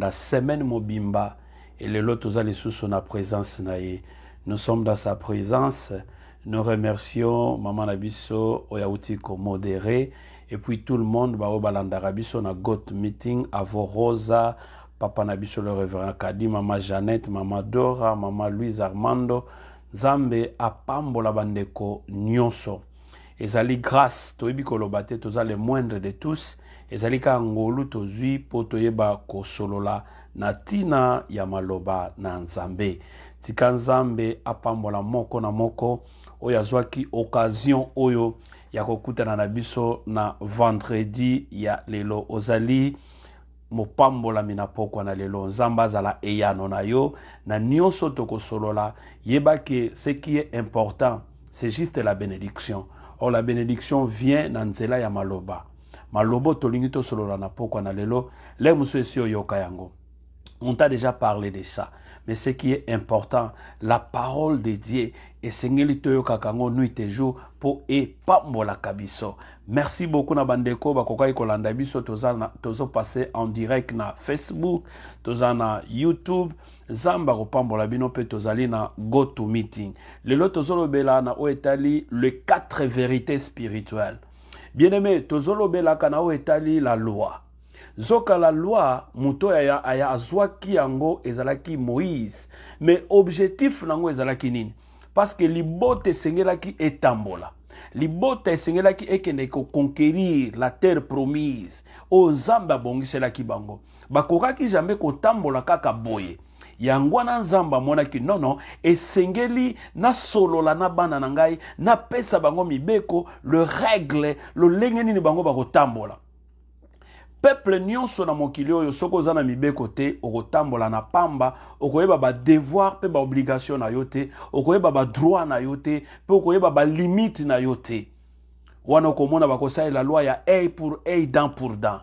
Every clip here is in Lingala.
La semaine mobimba et les lotos les sous son présence naïe. Nous sommes dans sa présence. Nous remercions Maman Nabiso Oyauti ko modéré et puis tout le monde ba obalanda Rabiso na got meeting Avo Rosa, Papa Nabiso le révérend Kadi, Maman Jeannette, Maman Dora, Maman Louise Armando, Zambe apambola bandeko nyonso. Ezali grâce toyebi kolobate toza le moindre de tous. Ezali ka ngolu tozwi po toyeba kosolola na tina ya maloba na Nzambe. Tika Nzambe apambola moko na moko oyo azwaki occasion oyo ya kokutana na biso na vendredi ya lelo. Ozali mopambola mina pokwa na lelo. Nzambe azala eyano na yo na nyonso tokosolola. Yeba ke ce qui est important c'est juste la bénédiction. Or la bénédiction vient na nzela ya maloba. Malobo tolingi to solola na pokwa na lelo. Le musu esi oyoka yango. On t'a déjà parlé de ça. Mais ce qui est important, la parole de Dieu et sengeli toyoka kango nuit et jour pour e pambola kabiso. Merci beaucoup na bandeko bakokai kolanda biso tozo passer en direct na Facebook, toza na YouTube. Zamba ko pambola bino pe tozali na go to meeting. Lelo tozolo bela na oetali le 4 vérités spirituelles. Bien-aimé, tozolo bela kana oetali la loi. Zoka la loi, muto aya azwaki yango ezalaki Moïse. Mais objectif nango ezalaki nini? Parce que libote sengelaki etambola. Libote sengelaki ekende ko conquérir la terre promise. O Nzamba bongiselaki bango. Bakokaki jamais ko tambola kaka boye. Yangwana Nzamba monaki non esengeli na solola na bana na ngai na pesa bango mibeko le règle le lengeni ni bango bakotambola. Peuple nyonso na mokili oyo soko za na mibeko te okotambola na pamba okoyeba ba devoir pe ba obligation na yo te okoyeba ba droit na yo te pe okoyeba ba limite na yo te wana okomona bakosala la loi ya œil pour œil, dent pour dent.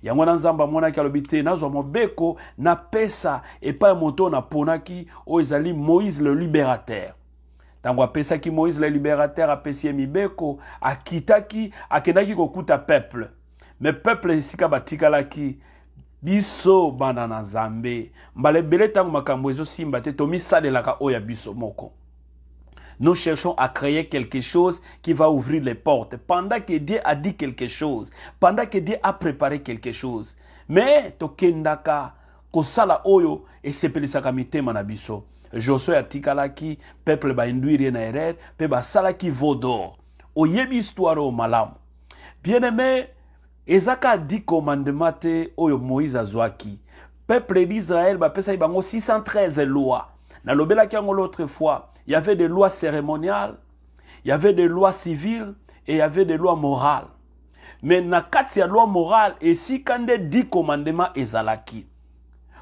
Yango na Nzamba monaki alobi te nazwa mobeko na pesa epai moto na ponaki o ezali Moïse le libérateur. Tango apesaki Moïse le libérateur apesi mibeko akitaki akendaki kokuta peuple. Mais peuple esika batikalaki biso bana na Nzambe mbale bele tango makambo ezo simba te tomi salelaka oya biso moko. Nous cherchons à créer quelque chose qui va ouvrir les portes. Pendant que Dieu a dit quelque chose, pendant que Dieu a préparé quelque chose. Mais tokendaka kosala oyo esepelisaka mitema na biso. Josué atikalaki peuple ba induire na erreur pe ba salaki vodor. Oyebi histoire o malamu. Bien-aimé, ezaka 10 commandements te oyo Moïse azwaki. Peuple d'Israël ba pesa bango 613 lois. Na lobelaki yango l'autre fois. Il y avait des lois cérémoniales, il y avait des lois civiles et il y avait des lois morales. Mais na kati ya loi morale et si kande 10 commandements ezalaki.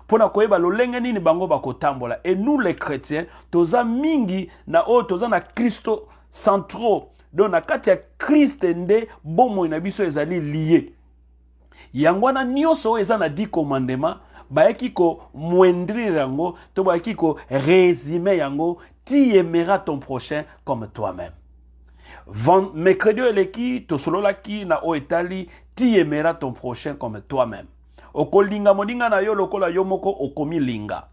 Pona koyeba lo lenge nini bango bakotambola. Et nous les chrétiens, toza mingi na o toza na Christo centro. Donc na kati ya Christ nde bomo na biso ezali lié. Yangwana nyonso eza na 10 commandements. Baeki ko moindrir yango, to baeki ko résumer yango, tu aimeras ton prochain comme toi-même. Mercredi eleki to solola ki na oetali, tu aimeras ton prochain comme toi-même. Okolinga moninga na yo lokola yo moko okomi linga.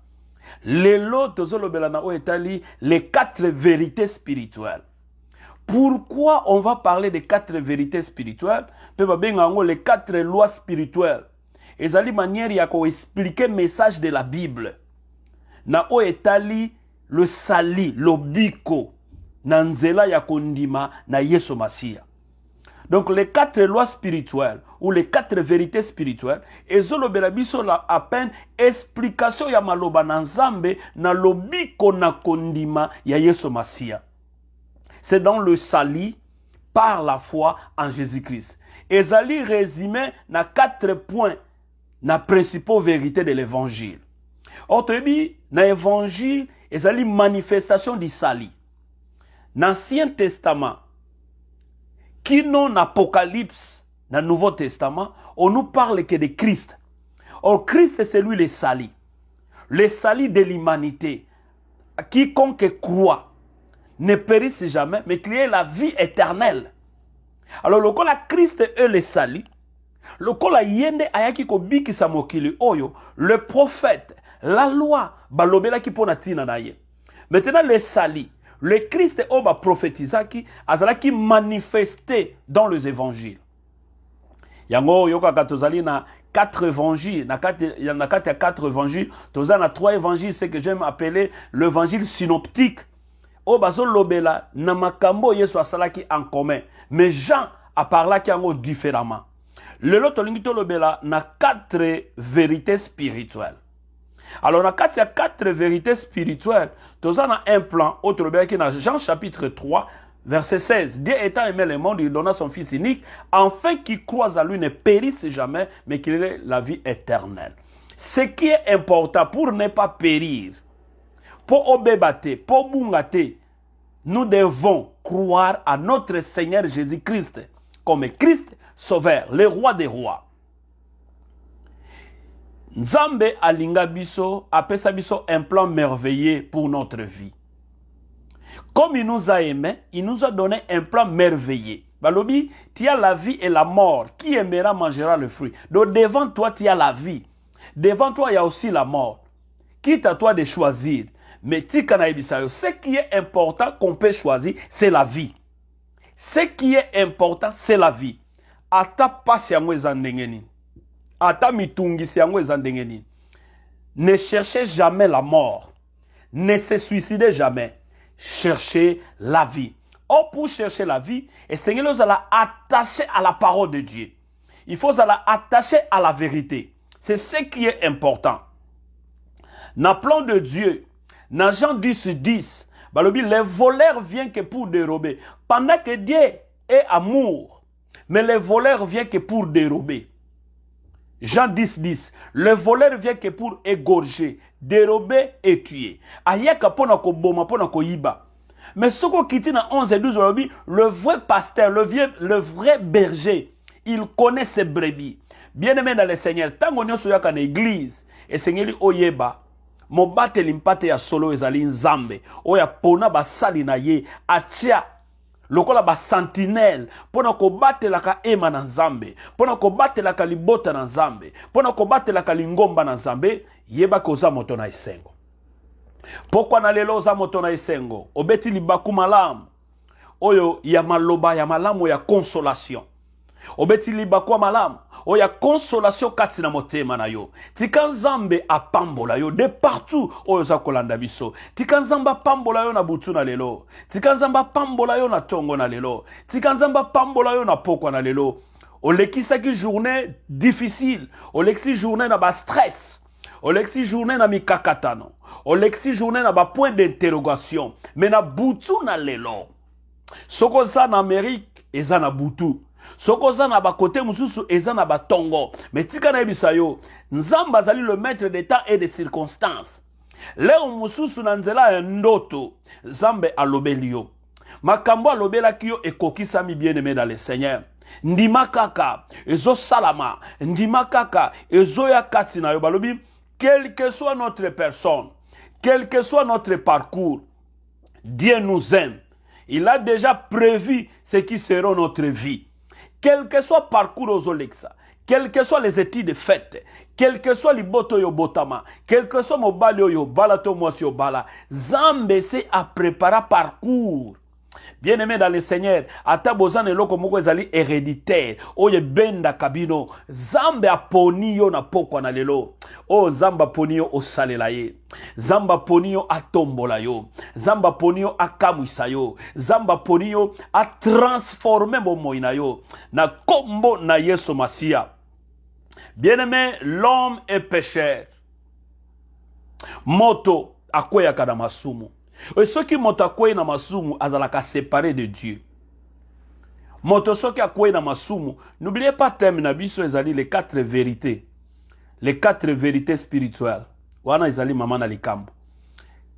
Lelo to solobela na oetali les 4 vérités spirituelles. Pourquoi on va parler des 4 vérités spirituelles? Pe ba benga ngo les 4 lois spirituelles. Ezali manière ya ko expliquer message de la Bible. Na o etali le sali, lobiko, na nzela ya kondima na Yesu Masia. Donc les 4 lois spirituelles ou les 4 vérités spirituelles, ezolobela biso la à peine explication ya maloba na Nzambe na lobiko na kondima ya Yesu Masia. C'est dans le sali par la foi en Jésus-Christ. Ezali résumé na 4 points na principaux vérités de l'évangile. Autrement, dans l'évangile, il y a une manifestation du salut. Dans l'Ancien Testament, qui non Apocalypse, dans le Nouveau Testament, on nous parle que de Christ. Or, Christ, c'est lui le salut. Le salut de l'humanité. Quiconque croit ne périsse jamais, mais qu'il ait la vie éternelle. Alors, le Christ est le salut. Lokola yende ayaki ko bikisa mokili oyo, le prophète, la loi, balobela ki pona tina na ye. Maintenant le sali, le Christ oba prophétisaki, azalaki manifesté dans les évangiles. Yango yoka katozali na 4 évangiles, na kati ya 4 évangiles, toza na 3 évangiles, c'est que j'aime appeler l'évangile synoptique. Obazo lobela na makambo yesu asalaki en commun, mais Jean a parlé yango différemment. Le lot tolingi to lobela na 4 vérités spirituelles. Alors na kati ya 4 vérités spirituelles, toza na un plan autre lobela ki na Jean chapitre 3 verset 16. Dieu étant aimé le monde, il donna son fils unique, afin qu'il croise à lui ne périsse jamais, mais qu'il ait la vie éternelle. Ce qui est important pour ne pas périr, pour obébate, pour bungate, nous devons croire à notre Seigneur Jésus-Christ comme Christ sauveur, le roi des rois. Nzambe alinga biso, apesa biso un plan merveilleux pour notre vie. Comme il nous a aimés, il nous a donné un plan merveilleux. Balobi, tu as la vie et la mort. Qui aimera mangera le fruit. Donc devant toi, tu as la vie. Devant toi, il y a aussi la mort. Quitte à toi de choisir. Mais ce qui est important qu'on peut choisir, c'est la vie. Ce qui est important, c'est la vie. Ata pasi yango ezandengeni. Ata mitungisi yango ezandengeni. Ne cherchez jamais la mort. Ne se suicidez jamais. Cherchez la vie. Or, pour chercher la vie, et Seigneur nous a attaché à la parole de Dieu. Il faut attacher à la vérité. C'est ce qui est important. Dans le plan de Dieu, dans Jean 10, le voleur vient que pour dérober. Pendant que Dieu est amour, mais le voleur vient que pour dérober. Jean 10, le voleur vient que pour égorger, dérober et tuer. Ayaka pona ko boma pona ko yiba. Mais ce qu'on quitte dans 11 et 12, le vrai pasteur, le vrai berger, il connaît ses brebis. Bien-aimé dans le Seigneur, tant qu'on est dans l'église, et Seigneur oyeba, mon bate l'impate ya solo ezali nzambe, oya pona basali na ye, achia, lokola ba sentinelle, pona ko bate la ka ema na nzambe, pona ko bate la ka libota na nzambe, pona ko bate la ka lingomba na nzambe, yeba koza moto na esengo. Pourquoi na lelo za moto na esengo? Obeti libaku malamu, oyo ya maloba ya malamu ya consolation. Obeti libaku malamu, oya consolation kati na motema na yo. Tika nzambe apambola yo de partout oyo za kolanda biso. Tika nzambe apambola yo na butu na lelo. Tika nzambe apambola yo na tongo na lelo. Tika nzambe apambola yo na pokwa na lelo. Olekisaki journée difficile, olekisi journée na ba stress. Olexi journée na mikakatano. Olexi journée na ba point d'interrogation. Mais na butu na lelo. Soko za na Amérique, eza na butu. Soko za na ba côté mususu, eza na ba tongo. Mais tika na ebisa yo, nzamba zali le maître des temps et des circonstances. Leo mususu na nzela ya ndoto, zambe alobeli yo. Makambo alobela kiyo ekokisami bien-aimé dans le Seigneur. Ndima kaka, ezo salama, ndima kaka, ezo ya kati na yo balobi. Quelle que soit notre personne, quel que soit notre parcours, Dieu nous aime. Il a déjà prévu ce qui sera notre vie. Quel que soit le parcours aux Olexa, quelles que soient les études faites, quel que soit les boto yo botama, quel que soit mon bali yo balato mwasi yo bala, Zambe c'est à préparer parcours. Bien-aimé dans le Seigneur, atabozane loko moko ezali héréditaire, oye benda kabino, Zambe aponi yo na pokwa na lelo, o Zamba poni yo osalela ye, Zamba poni yo atombola yo, Zamba poni yo akamwisa yo, Zamba poni yo a transformer bomo ina yo, na kombo na Yesu Masia. Bien-aimé, l'homme est pécheur. Moto akwea kada masumu. Et ceux qui montent à quoi na masumu azalaka séparé de Dieu. Moto soki akwe na masumu, n'oubliez pas thème na biso ezali les 4 vérités. Les 4 vérités spirituelles. Wana ezali mama na likambo.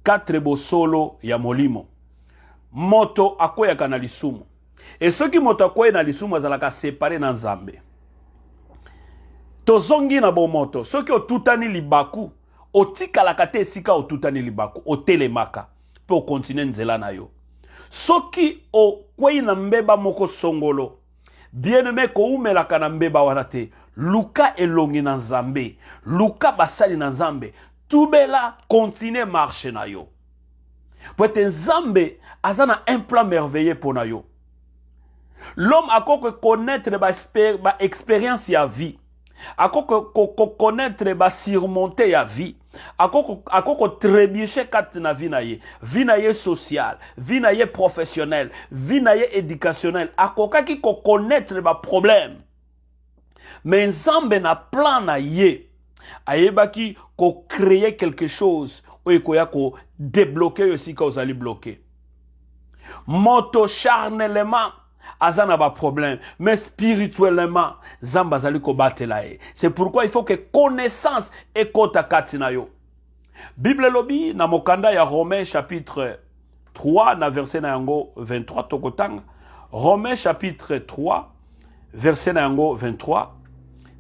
4 bosolo ya molimo. Moto akwe na lisumu. Et ceux qui montent à quoi na lisumu azalaka séparé na Nzambe. Tozongi na bo moto, ceux qui otutani libaku, otika la kate sika otutani libaku, otelemaka. Pour continuer nzela na yo. Soki o kwei na mbeba moko songolo, Bien-aimé koumela kanambe bawanate. Luka elongi na nzambe. Luka basali na nzambe. Tubela continue marche na yo. Poete nzambe azana un plan merveilleux pour na yo. L'homme a quoi connaître ba expérience ya vie. A quoi connaître ba surmonter ya vie. A quoi trébucher kat na vie na ye. Vie na ye sociale, vie na ye professionnelle, vie na ye éducationnelle. A quoi qui connaître ba problème. Mais nzambe na plan na ye. Ayeba ki ko créer quelque chose. Ou koya ko débloquer aussi quand vous allez bloquer. Moto charnellement. Azana ba problème, mais spirituellement, zamba zali ko batela e. C'est pourquoi il faut que connaissance ekota katina yo. Bible lobi na mokanda ya Romains chapitre 3 na verset na yango 23 tokotanga. Romains chapitre 3 verset na yango 23.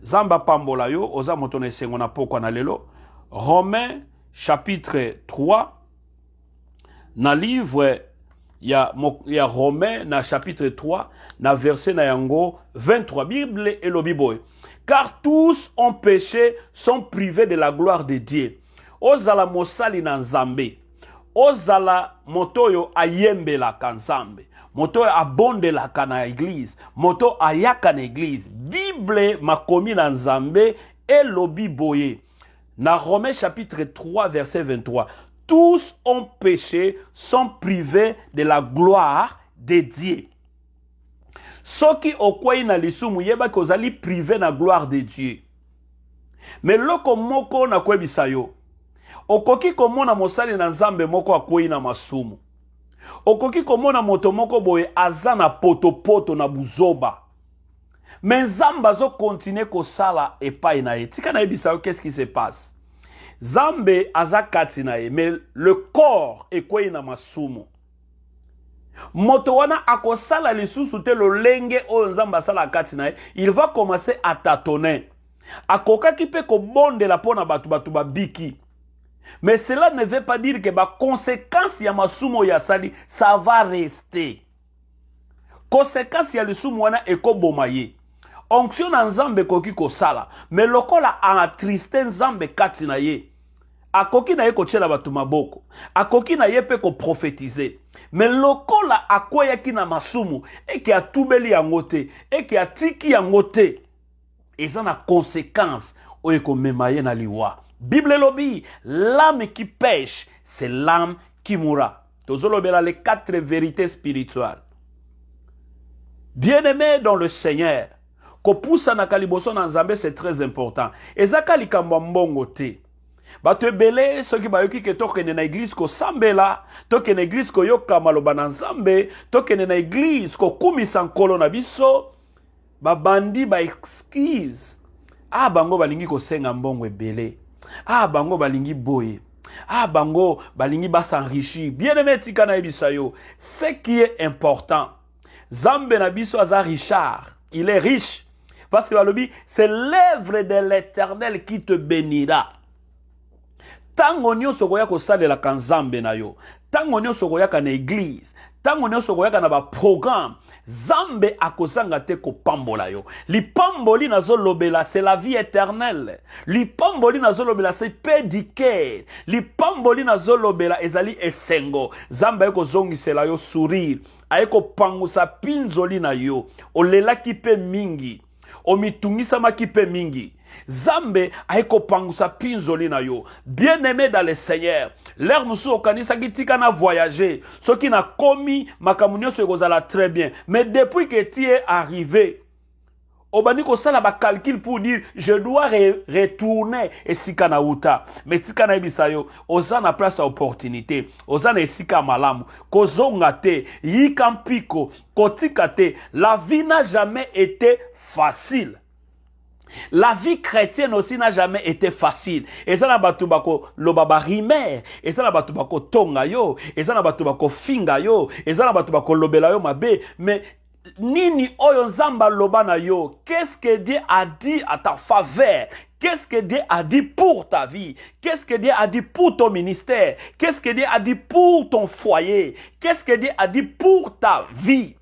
Zamba pambola yo oza moto na esengo na poko na lelo. Romains chapitre 3 na livre ya Romains na chapitre 3 na verset na yango 23. Bible elobi boy. Car tous ont péché, sont privés de la gloire de Dieu. Ozala mosali na nzambe. Ozala motoyo ayembe la kanzambe. Motoyo abonde la kana église. Moto ayaka na église. Bible makomi na nzambe elobi boye. Na Romains chapitre 3 verset 23. Tous ont péché, sont privés de la gloire de Dieu. Soki okwei na lisumu yeba kozali privé na gloire de Dieu. Mais loko moko na kwebisa yo. Okoki komona mosali na nzambe moko akwei na masumu. Okoki komona moto moko boye azana poto na buzoba. Mais nzamba zo continue kosala epai na ye. Tika na yebisa yo qu'est-ce qui se passe? Zambe azakati na ye, mais le corps ekwei na masumu. Moto wana akosala lisusu te lolenge oyo nzamba asala kati na ye, il va commencer à tâtonner. Akokaki pe ko bondela pona batu babiki. Mais cela ne veut pas dire que ba conséquence ya masumu ya sali, ça va rester. Conséquence ya lisumu wana ekoboma ye. Onction na nzambe koki kosala, mais lokola atriste nzambe kati na ye. Akoki na ye kochela batu maboko. Akoki na ye pe ko prophétiser. Mais lokola akweyaki na masumu, eke atubeli yango te, eke atiki yango te. Eza na conséquence oyo komema ye na liwa. Bible lobi, l'âme qui pêche, c'est l'âme qui mourra. Tozolobela les 4 vérités spirituelles. Bien-aimé dans le Seigneur, kopousa na kaliboso na nzambe, c'est très important. Ezaka likambo mbongo te. Bato ebele soki bayoki ke tokende na église ko sambela, tokende na église ko yoka maloba na nzambe, tokende na église ko kumisa nkolo na biso, babandi ba excuse. Ah bango balingi ko senga mbongo ebele. Ah bango balingi boye. Ah bango balingi basanrichir. Bien-aimé tika na yebisa yo, ce qui est important, Zambe na biso aza Richard, il est riche. Parce que balobi, c'est l'œuvre de l'Éternel qui te bénira. Tango nyonso koya kosalela ka nzambe na yo. Tango nyonso koya ka na église. Tango nyonso koya ka na ba programme. Zambe akozanga te ko pambola yo. Li pamboli nazo lobela, c'est la vie éternelle. Li pamboli nazo lobela, c'est pédicaire. Li pamboli nazo lobela, ezali esengo. Zambe ko zongisela yo sourire. Aeko pangusa pinzoli na yo. Olela kipe mingi. Omitungisa makipe mingi. Zambe aeko pangusa pinzoli na yo. Bien-aimé dans le Seigneur, l'air nous okanisa kitika na voyager. Ce qui n'a commis makamunyo se gozala très bien. Mais depuis que tu es arrivé, obani ko sala ba calcul pour dire je dois retourner esika na uta. Mais tika na ibisayo, ozana place à opportunité, ozana esika malamu, kozonga te, yikampiko, kotika te. La vie n'a jamais été facile. La vie chrétienne aussi n'a jamais été facile. Et ça n'a pas tout bako lobaba rimer. Et ça n'a pas tout bako tonga yo. Et ça n'a pas tout bako finga yo. Et ça n'a pas tout bako lobela yo mabe. Mais nini oyo nzamba lobana yo. Qu'est-ce que Dieu a dit à ta faveur? Qu'est-ce que Dieu a dit pour ta vie? Qu'est-ce que Dieu a dit pour ton ministère? Qu'est-ce que Dieu a dit pour ton foyer? Qu'est-ce que Dieu a dit pour ta vie?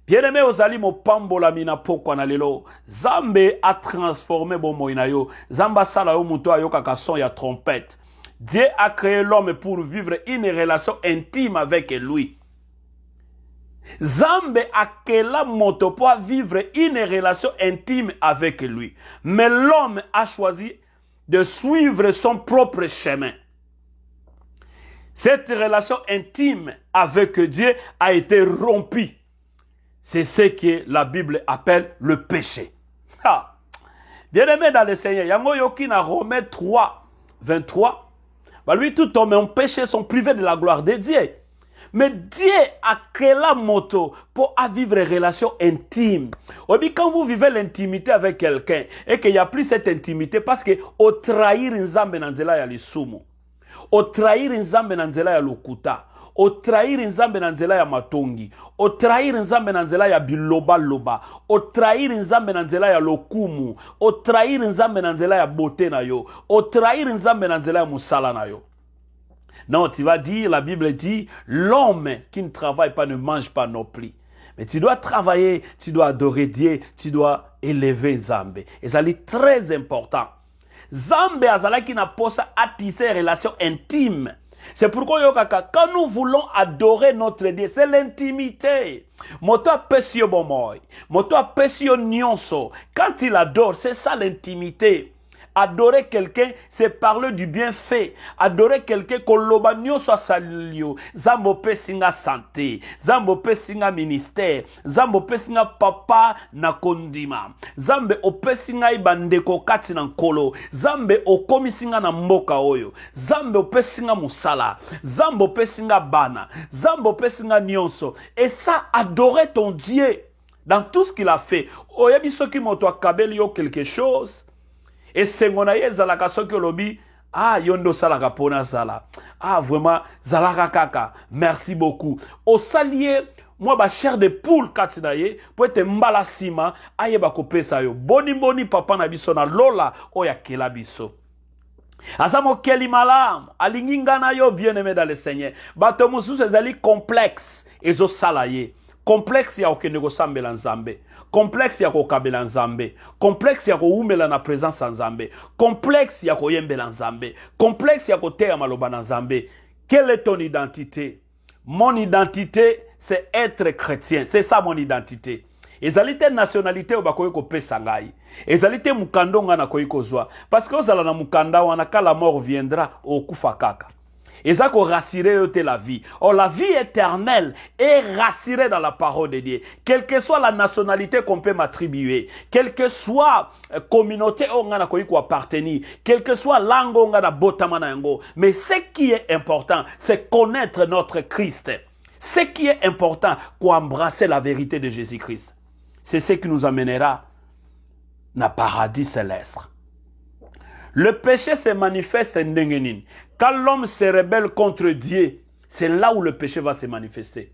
Bien-aimé ozali mopambola mina pokwa na lelo. Zambe a transformé bomoi na yo. Zamba sala yo muto ayokaka son ya trompette. Dieu a créé l'homme pour vivre une relation intime avec lui. Zambe a créé moto pour vivre une relation intime avec lui. Mais l'homme a choisi de suivre son propre chemin. Cette relation intime avec Dieu a été rompue. C'est ce que la Bible appelle le péché. Ah. Bien-aimé dans le Seigneur, yango yoki na Romains 3, 23, bah lui tout homme en péché sont privés de la gloire de Dieu. Mais Dieu a créé la moto pour vivre une relation intime. Quand vous vivez l'intimité avec quelqu'un et qu'il n'y a plus cette intimité parce que au trahir nzambe nanzela ya lisumu, au trahir nzambe nanzela ya lokuta, au trahir nzambe nanzela ya matongi, au trahir nzambe nanzela ya biloba loba, au trahir nzambe nanzela ya lokumu, au trahir nzambe nanzela ya beauté na yo, au trahir nzambe nanzela ya musala na yo. Non, tu vas dire, la Bible dit, l'homme qui ne travaille pas ne mange pas non plus. Mais tu dois travailler, tu dois adorer Dieu, tu dois élever Nzambe. Et ça est très important. Nzambe azala qui n'a pas à tisser une relation intime. C'est pourquoi quand nous voulons adorer notre Dieu, c'est l'intimité. Moto apesio bomoy, moto apesio nyonso. Quand il adore, c'est ça l'intimité. Adorer quelqu'un, c'est parler du bienfait. Adorer quelqu'un, koloba nyonso salio. Zambo pesinga santé. Zambo pesinga ministère. Zambo pesinga papa na kondima. Zambe opesinga ibandeko kati na nkolo. Zambe okomisinga na mboka oyo. Zambe opesinga musala. Zambe opesinga bana. Zambe opesinga nyonso. Et ça, adorer ton Dieu dans tout ce qu'il a fait. Oyebi soki moto akabeli yo quelque chose. Et c'est mon aïe zalaka soki lobi ah yondo salaka pona sala ah vraiment zalaka kaka merci beaucoup au salier moi ba chair de poule katinaye pour être mbala sima aye ba kopesa yo boni papa na biso na lola oya kela biso asamo keli malam alinginga na yo bien-aimé dans le Seigneur bato mususu ezali complexe ezo salaye complexe ya okende kosambela nzambe complexe ya kokabela nzambe complexe ya koumela na présence ya nzambe complexe ya koyembela nzambe complexe ya koteya maloba na nzambe. Quelle est ton identité? Mon identité c'est être chrétien, c'est ça mon identité. Ezalite nationalité obakoyi kopesa ngai, ezalite mukando nga na koyi kozwa parce que ozala na mukanda wana ka la mort viendra okufa kaka. Et ça qu'on rassurer la vie. Or la vie éternelle est rassurée dans la parole de Dieu. Quelle que soit la nationalité qu'on peut m'attribuer, quelle que soit communauté on a ko appartenir, quelle que soit langue on a botamana yango, mais ce qui est important, c'est connaître notre Christ. Ce qui est important, c'est embrasser la vérité de Jésus-Christ. C'est ce qui nous amènera dans le paradis céleste. Le péché se manifeste en dengenin. Quand l'homme se rebelle contre Dieu, c'est là où le péché va se manifester.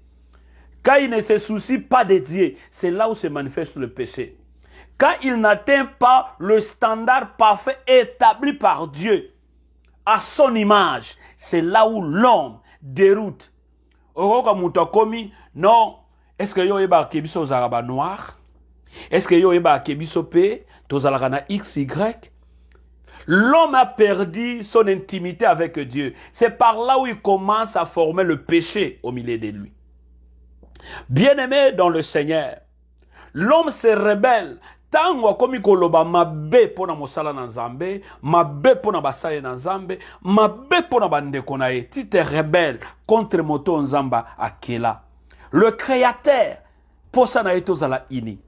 Quand il ne se soucie pas de Dieu, c'est là où se manifeste le péché. Quand il n'atteint pas le standard parfait établi par Dieu, à son image, c'est là où l'homme déroute. Non, est-ce que yo eba kebiso zaraba noir? Est-ce que yo eba kebiso pe tozalaka XY? L'homme a perdu son intimité avec Dieu. C'est par là où il commence à former le péché au milieu de lui. Bien-aimé dans le Seigneur, l'homme se rebelle. Tango komi koloba mabe pona mosala na nzambe, mabe pona basaye na nzambe, mabe pona bandeko na ye. Tu te rebelles contre moto nzamba akela. Le créateur posa na eto zala ini.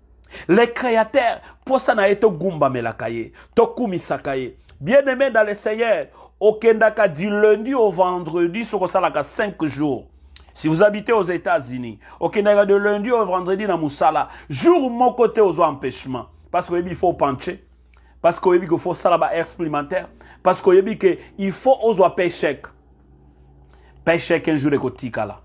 Le créateur posa na eto gumba melakaye, tokumi sakaye. Bien-aimé dans le Seigneur, okendaka du lundi au vendredi sur salaka 5 jours. Si vous habitez aux États-Unis, okendaka de lundi au vendredi na musala, jour mon côté aux empêchements. Parce qu'il faut pencher, parce qu'il faut salaba expérimentaire, parce qu'il faut aux payer chèque. Payer chèque un jour de kotikala.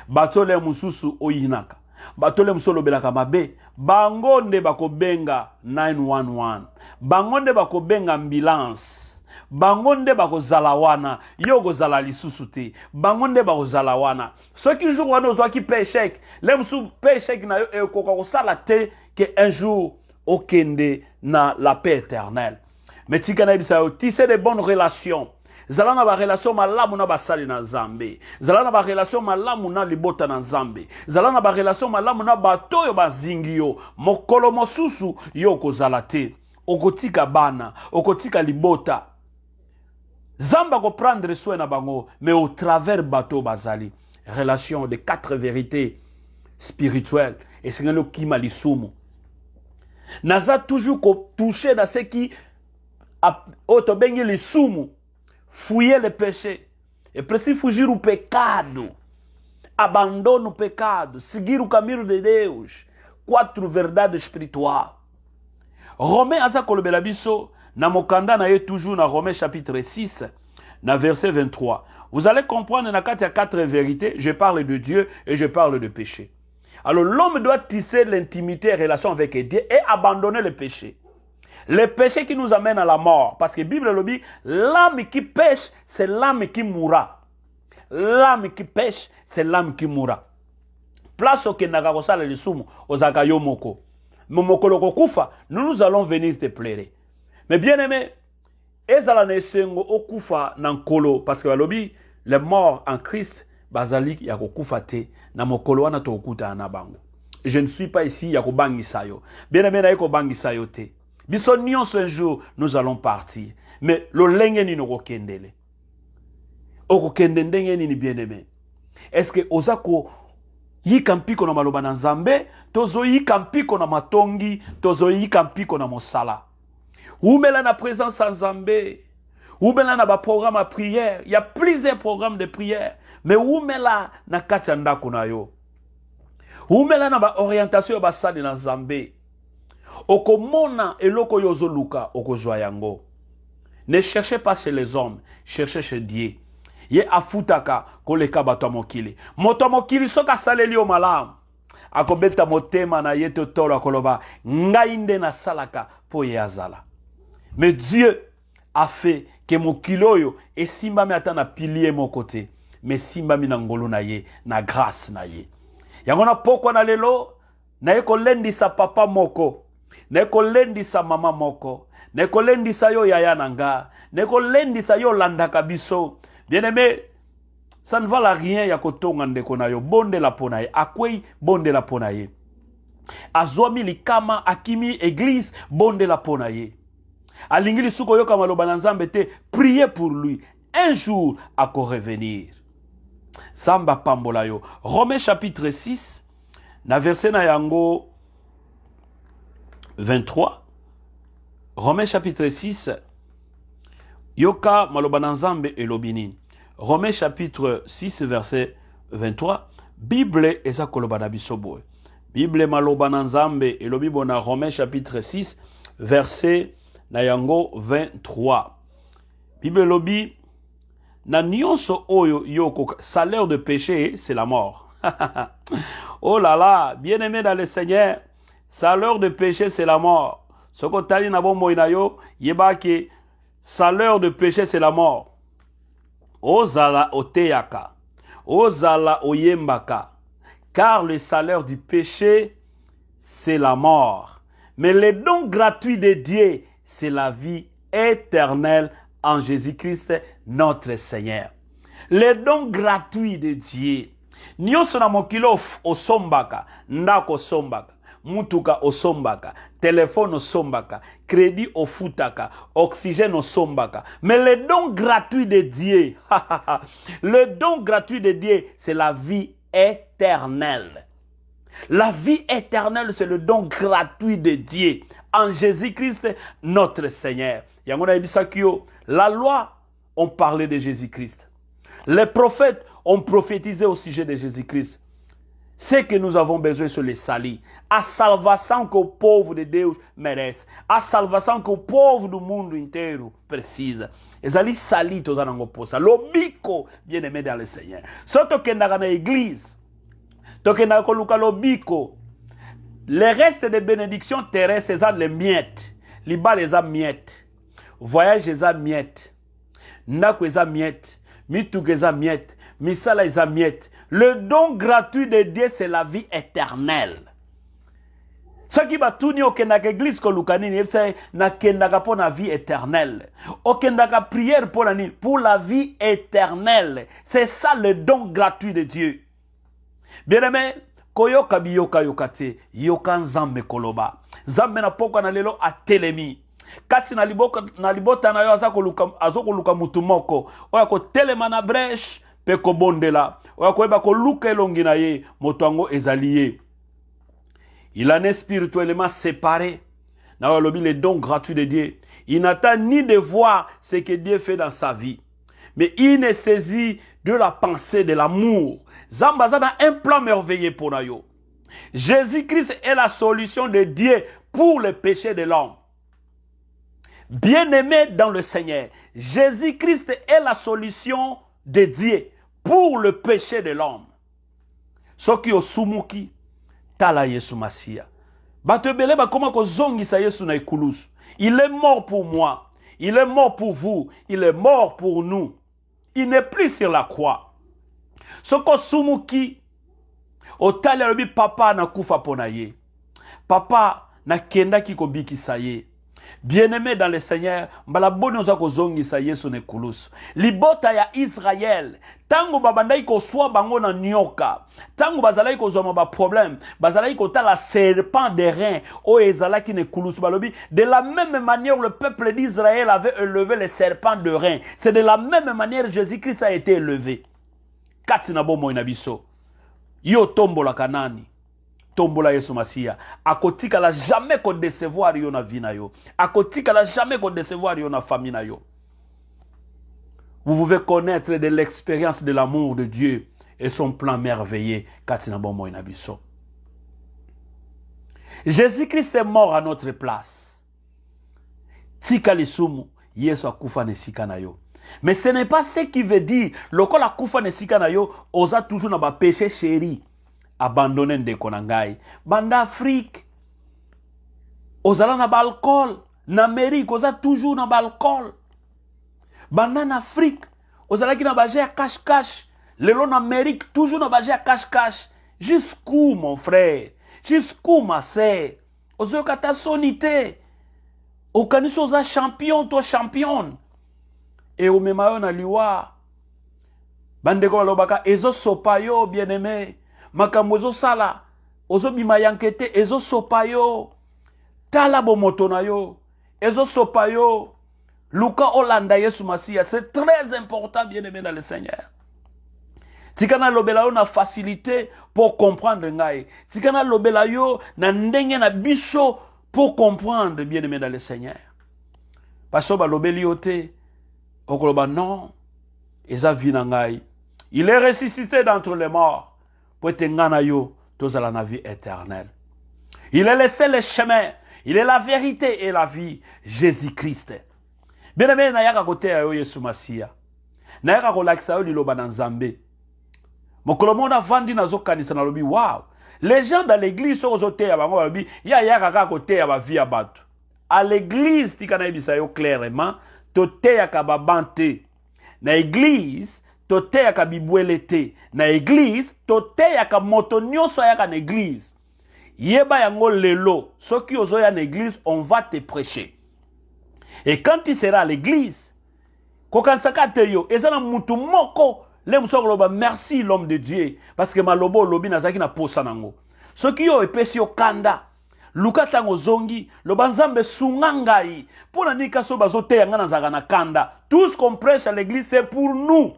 Batole mususu oyinaka. Batole musolo belaka mabe. Bangonde bako benga 911. Bangonde bako benga ambulance. bangonde bakozala wana yo kozala lisusu te bangonde bakozala wana soki jour wana ozwaki pe échec le mosusu pe échec na yo ekoka kosala te que un jour okende na la paix éternelle mais tika na yebisa yo tisser de bonnes relations zala na ba relation malamu na basali na Nzambe zala na ba relation malamu na libota na Nzambe zala na ba relation malamu na bato yo bazingi yo mokolo mosusu yo kozala te okotika bana okotika libota Zamba ko prendre soin na bango mais au travers bato bazali relation de 4 vérités spirituelles et c'est le kima lisumu naza toujours ko toucher dans ce qui otobengi lisumu fouiller le péché e preciso fugir o pecado abandona o pecado seguir o caminho de Deus 4 verdades espirituais Romain aza kolobela biso na mokanda na ye toujours na Romain chapitre 6 na verset 23 vous allez comprendre na kati ya 4 vérités je parle de Dieu et je parle de péché alors l'homme doit tisser l'intimité et relation avec Dieu et abandonner le péché. Le péché qui nous amène à la mort. Parce que la Bible le dit, l'âme qui pêche, c'est l'âme qui mourra. L'âme qui pêche, c'est l'âme qui mourra. Place au Kenaka Kosala le Sumu, aux Akayomoko. Momoko loko kufa, nous allons venir te plairer. Mais bien aimé, ezala nesengo okufa nankolo parce que balobi les morts en Christ bazali ya kokufa te na mokolo wana to okuta na bango. Je ne suis pas ici ya kobangisa yo. Bien aimé na yeko bangisa yo te. Biso nyonso un jour nous allons partir. Mais lo lenge ni no kokendele. Okokende ndenge ni bien aimé. Est-ce que ozako yika mpiko na maloba na Nzambe, tozo yika mpiko na matongi, tozo yika mpiko na mosala. Oumela na présence en Nzambe. Oumela na ba programme à prière. Il y a plusieurs programmes de prière. Mais oumela na kati ya ndako na yo. Oumela na ba orientation ba sali na Nzambe. Okomona eloko yozo luka okozwa yango. Ne cherchez pas chez les hommes, cherchez chez Dieu. Ye afutaka koleka bato mokili. Moto mokili soka saleli o malamu. Akobeta motema na yeto tolo koloba ngai nde na salaka po ye azala. Mais Dieu a fait que mokiloyo et simbami ata na pilier mon côté. Mais simbami na ngolo na ye, na grâce na ye. Yangona poko na lelo, na ye kolendi sa papa moko. Na ye kolendi sa mama moko. Na ye kolendi sa yo yaya nanga. Na ye kolendi sa yo landaka biso. Bien aimé, ça ne valait rien ya kotonga ndeko na yo. Bonde la ponaye. Akwei bonde la ponaye. Azwami likama akimi église bonde la ponaye. Alingili suko yoka maloba na Nzambe te, priez pour lui. Un jour, ako revenir. Samba pambola yo. Romains chapitre 6, na verset na yango 23. Romains chapitre 6, yoka maloba na Nzambe elobini. Romains chapitre 6, verset 23. Bible eza koloba na biso. Bible maloba na Nzambe elobi bona Romains chapitre 6, verset na yango 23. Bible lobi na nyonso oyo yoko salaire de péché c'est la mort. Oh là là, bien-aimé dans le Seigneur, salaire de péché c'est la mort. Soko tali na bombo ina yo yeba ke salaire de péché c'est la mort. Ozala oteyaka, ozala oyembaka, car le salaire du péché c'est la mort. Mais le don gratuit de Dieu c'est la vie éternelle en Jésus-Christ, notre Seigneur. Le don gratuit de Dieu. Nyonso na mokilo osombaka, ndako osombaka, mutuka osombaka, téléphone osombaka, crédit ofutaka, oxygène osombaka. Mais le don gratuit de Dieu, le don gratuit de Dieu, c'est la vie éternelle. La vie éternelle, c'est le don gratuit de Dieu en Jésus-Christ, notre Seigneur. La loi, on parlait de Jésus-Christ. Les prophètes ont prophétisé au sujet de Jésus-Christ. Ce que nous avons besoin, c'est le salut. A salvação que o povo de Deus merece. A salvação que o povo do mundo inteiro precisa. Ezali sali toza nango posa. Lobiko, bien-aimé dans le Seigneur. Soto kendaka na église. Tokenda koluka lobiko. Les restes de bénédictions terrestres, c'est les miettes. Liba les a miettes. Voyage les a miettes. ndako eza miette, mituka eza miette, misala eza miette. Le don gratuit de Dieu, c'est la vie éternelle. Ce qui va tourner au Kendaka église Kolukanini, c'est na Kendaka pour la vie éternelle. Au Kendaka prière pour la vie éternelle. C'est ça le don gratuit de Dieu. Bien aimé, koyoka biyoka yokate, yoka nzambe koloba. Nzambe na poko na lelo atelemi. Kati na libota na yo azo koluka mutu moko. Oya ko telema na brèche pe ko bondela. Oya ko eba ko luka elongi na ye, moto ango ezaliye. Il en est spirituellement séparé. Le don gratuit de Dieu. Il n'attend ni de voir ce que Dieu fait dans sa vie. Mais il est saisi de la pensée, de l'amour. Zambaza a un plan merveilleux pour nous. Jésus-Christ est la solution de Dieu pour le péché de l'homme. Bien-aimé dans le Seigneur, Jésus-Christ est la solution de Dieu pour le péché de l'homme. Ce qui est sumuki. Tala Yesu Masia. Batebele ba koma ko zongisa Yesu na ikulusu. Il est mort pour moi. Il est mort pour vous. Il est mort pour nous. Il n'est plus sur la croix. Soko sumuki. Otali alobi papa na kufa pona ye. Papa na kenda ki ko bikisa ye. Bien-aimé dans le Seigneur, mbalabono za ko zongisa Yesu na ikulusu. Libota ya Israël. Tango babandai ko swa bango na nyoka. Tango bazalai ko zoma ba problème, bazalai ko ta la serpent de rein o ezala ki ne kulusu balobi. De la même manière le peuple d'Israël avait élevé le serpent de rein. C'est de la même manière Jésus-Christ a été élevé. Katina bomo inabiso. Yo tombola kanani. Tombola Yesu Masia. Akotika la jamais ko décevoir yo na vie na yo. Akotika la jamais ko décevoir yo na famille na yo. Vous pouvez connaître de l'expérience de l'amour de Dieu et son plan merveilleux. Jésus-Christ est mort à notre place. Mais ce n'est pas ce qui veut dire que la kufa ne sikanayo osa toujours na ba péché chéri abandonner de konangai. Banda Afrique osala na ba alcool, na Amérique osa toujours na ba alcool. Banda en Afrique, aux Alaki na bagé à cache-cache. Le long en Amérique, toujours na bagé à cache-cache. Jusqu'où, mon frère? Jusqu'où, ma sœur? Aux Okata sonité. Au Kaniso za champion, toi championne. Et au Memayo na liwa. Bandeko lobaka, ezo sopayo, bien-aimé. Makamozo sala. Ozo bimayankete, ezo sopayo. Talabo motonayo. Ezo sopayo. Luka Olanda Yesu Masia, c'est très important, bien-aimé dans le Seigneur. Tikana lobela na facilité pour comprendre ngai. Tikana lobela yo na ndenge na biso pour comprendre, bien-aimé dans le Seigneur. Parce que lobeli yote, okoloba non, eza vina ngai. Il est ressuscité d'entre les morts pour être ngana yo tozala na vie éternelle. Il est le seul chemin, il est la vérité et la vie, Jésus-Christ. Bien-aimé, nayaka kote ya yo Yesu Masia. Nayaka kolakisa yo liloba na Nzambe. Mokolo mona vandi nazo kanisa na lobi, wow. Les gens dans l'église sont aux ya bango lobi, ya yaka kote ya ba vie ya batu. À l'église tikana ebisa yo clairement, tote ya kababante. Na église, tote ya kabibwelete. Na église, tote ya kamoto nyonso ya ka na église. Yeba yango lelo, soki ozo ya na église, on va te prêcher. Et quand tu seras à l'église, merci l'homme de Dieu. Parce que malobo lobi nazaki na posa nango. Ce qui yo epesi yo kanda. Luka tango zongi, lobanzambe sungangai. Pona nika so bazote yanga nazaka na kanda. Tout ce qu'on prêche à l'église, c'est pour nous.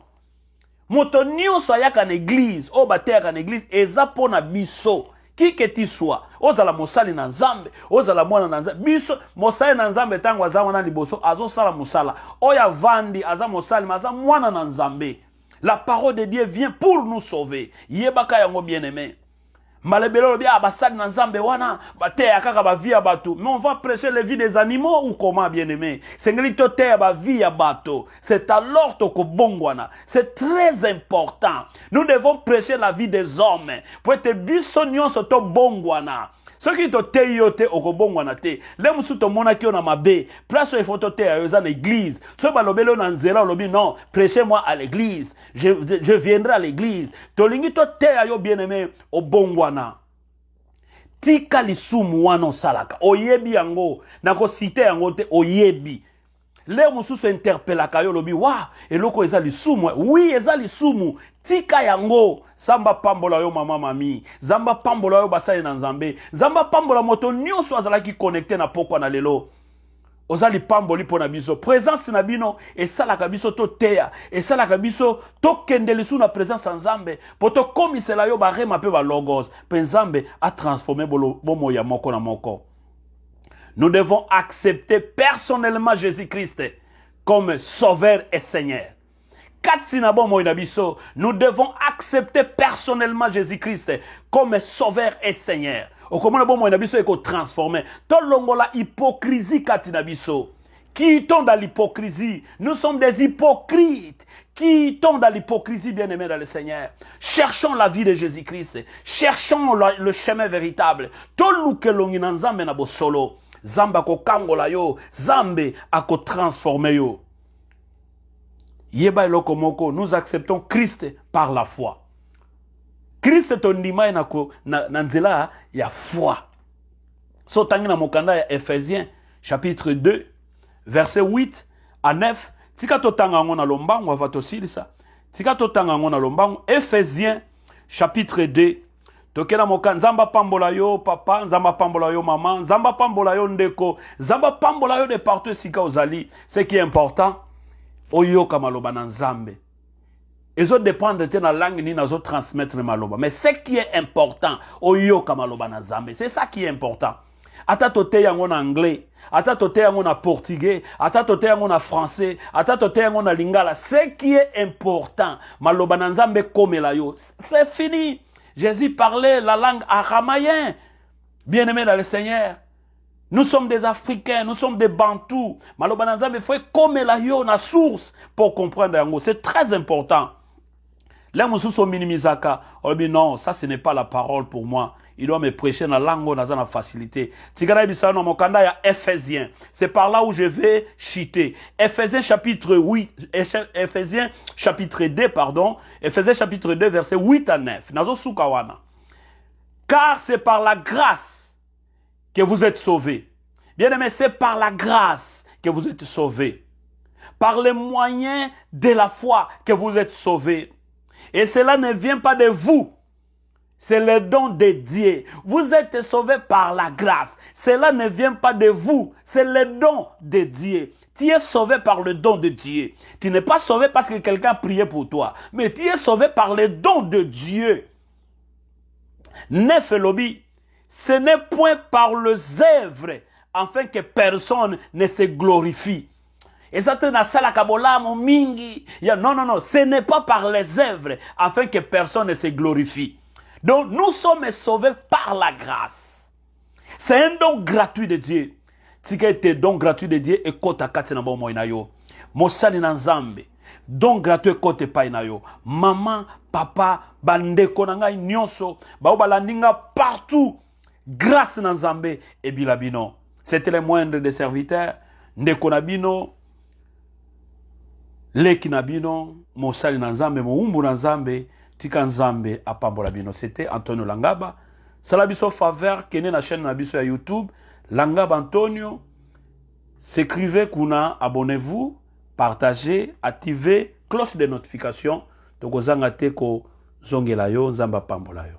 Moto nyonso ayaka na église, o bateyaka na église, eza pona biso. Qui que tu sois, ozala mosali na nzambe, ozala mwana na nzambe, biso mosali na nzambe tango aza wana liboso, azo sala mosala, oya vandi aza mosali, aza mwana na nzambe. La parole de Dieu vient pour nous sauver. Yebaka yango bien-aimé. Malebelo bien abasali na nzambe wana, bateya kaka ba vie ya bato. Mais on va prêcher les vies des animaux ou comment bien-aimé? Sengeli toteya ba vie ya bato. C'est alors toko bongwana. C'est très important. Nous devons prêcher la vie des hommes. Pour être bisonnion soto bongwana. Ce qui te te yote okobongwana te. Le musu to mona ki na mabe. Place il faut te à l'église. Ce balobelo na nzela lobi non, prêchez-moi à l'église. Je viendrai à l'église. Tolingi to te ayo bien-aimé obongwana. Tika lisumu wano salaka. Oyebi yango. Nako cite yango te oyebi. Le mususu interpellaka yo lobi wa eloko eza lisumu. Oui, eza lisumu. Tika yango. Zamba pambola yo mama mami. Zamba pambola yo basali na nzambe. Zamba pambola moto nyonso azalaki connecté na pokwa na lelo. Ozali pamboli po na biso. Présence na bino esalaka biso to teya. Esalaka biso to kendeli su na présence nzambe. Po to komisela yo barema pe ba logos. Pe nzambe a transformé bomo ya moko na moko. Nous devons accepter personnellement Jésus-Christ comme Sauveur et Seigneur. Nous devons accepter personnellement Jésus-Christ comme Sauveur et Seigneur. Transformer. La hypocrisie qui tombe dans l'hypocrisie. Nous sommes des hypocrites qui tombent dans l'hypocrisie, bien-aimés dans le Seigneur. Cherchons la vie de Jésus-Christ. Cherchons le chemin véritable. Zamba ko kangola yo, Zambe a ko transformer yo. Yeba eloko moko, nous acceptons Christ par la foi. Christ tondima na nzela ya foi. So tangi na mokanda ya Ephésiens chapitre 2 verset 8 à 9. Tika to tanga ngona lombango va to silisa. Tika to tanga ngona lombango Ephésiens chapitre 2. Tokena moka nzamba pambola yo papa, nzamba pambola yo maman, nzamba pambola yo ndeko, nzamba pambola yo de partout sika ozali. Ce qui est important, oyoka maloba na nzambe. Ezo dépendre de la langue ni nazo transmettre maloba. Mais ce qui est important, oyoka maloba na nzambe. C'est ça qui est important. Ata tote yango na anglais, ata tote yango na portugais, ata tote yango na français, ata tote yango na lingala. Ce qui est important, maloba na nzambe komela yo. C'est fini. Jésus parlait la langue araméenne. Bien-aimés dans le Seigneur. Nous sommes des Africains, nous sommes des Bantous. Malobanazam, il faut comme la yo na source pour comprendre. C'est très important. Là, nous sommes minimisaka. On dit non, ça ce n'est pas la parole pour moi. Il doit me prêcher dans la langue, dans la facilité. Ephésiens. C'est par là où je vais chiter. Ephésiens chapitre 8, Ephésiens chapitre 2, pardon. Ephésiens chapitre 2, verset 8 à 9. Car c'est par la grâce que vous êtes sauvés. Bien aimé, c'est par la grâce que vous êtes sauvés. Par les moyens de la foi que vous êtes sauvés. Et cela ne vient pas de vous. C'est le don de Dieu. Vous êtes sauvés par la grâce. Cela ne vient pas de vous. C'est le don de Dieu. Tu es sauvé par le don de Dieu. Tu n'es pas sauvé parce que quelqu'un priait pour toi. Mais tu es sauvé par le don de Dieu. Neuf lobby. Ce n'est point par les œuvres afin que personne ne se glorifie. Et ça te na sala kabola mon mingi. Non, non, non. Ce n'est pas par les œuvres afin que personne ne se glorifie. Donc, nous sommes sauvés par la grâce. C'est un don gratuit de Dieu. Si tu don gratuit de Dieu, et kota kati na bomo inayo. Mosali na nzambe. Don gratuit kote pa inayo. Maman, papa, bandeko na ngai nyonso, ba balandinga partout. Grâce na nzambe et bilabino. C'était le moindre des serviteurs. Ndeko na bino, leki na bino, mosali na nzambe, moumbu na nzambe. Tika nzambe apambola bino. C'était Antonio Langaba. Salabiso faveur kene na chaîne na biso ya YouTube Langaba Antonio. S'écrivez kuna, abonnez-vous, partagez, activez cloche de notification. Toko zanga te ko zongela yo nzamba pambola yo.